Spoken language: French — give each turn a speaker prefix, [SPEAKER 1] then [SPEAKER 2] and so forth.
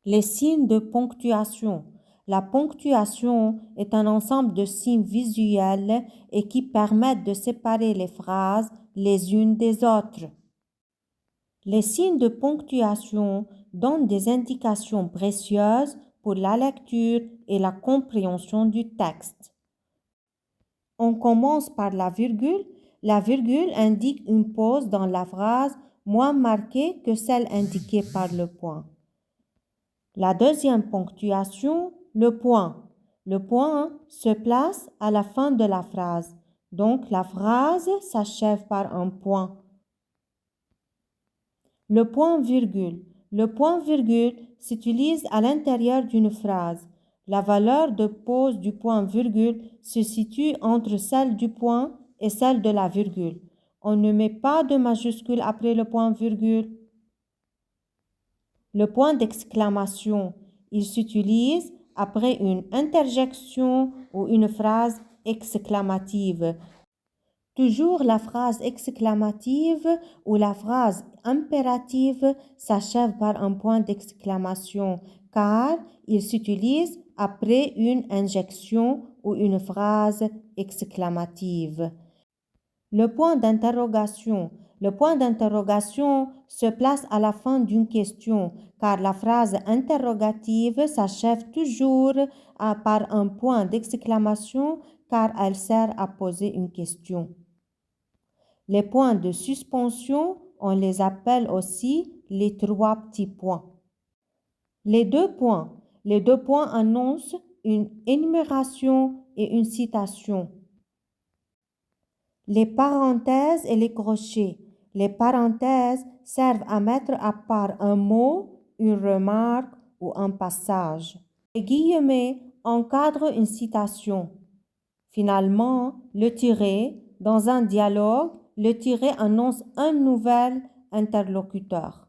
[SPEAKER 1] Les signes de ponctuation. La ponctuation est un ensemble de signes visuels et qui permettent de séparer les phrases les unes des autres. Les signes de ponctuation donnent des indications précieuses pour la lecture et la compréhension du texte. On commence par la virgule. La virgule indique une pause dans la phrase moins marquée que celle indiquée par le point. La deuxième ponctuation, le point. Le point se place à la fin de la phrase. Donc, la phrase s'achève par un point. Le point-virgule. Le point-virgule s'utilise à l'intérieur d'une phrase. La valeur de pause du point-virgule se situe entre celle du point et celle de la virgule. On ne met pas de majuscule après le point-virgule. Le point d'exclamation, il s'utilise après une interjection ou une phrase exclamative. Toujours la phrase exclamative ou la phrase impérative s'achève par un point d'exclamation car il s'utilise après une injection ou une phrase exclamative. Le point d'interrogation. Le point d'interrogation se place à la fin d'une question car la phrase interrogative s'achève toujours par un point d'exclamation car elle sert à poser une question. Les points de suspension, on les appelle aussi les trois petits points. Les deux points. Les deux points annoncent une énumération et une citation. Les parenthèses et les crochets. Les parenthèses servent à mettre à part un mot, une remarque ou un passage. Les guillemets encadrent une citation. Finalement, le tiret, dans un dialogue, le tiret annonce un nouvel interlocuteur.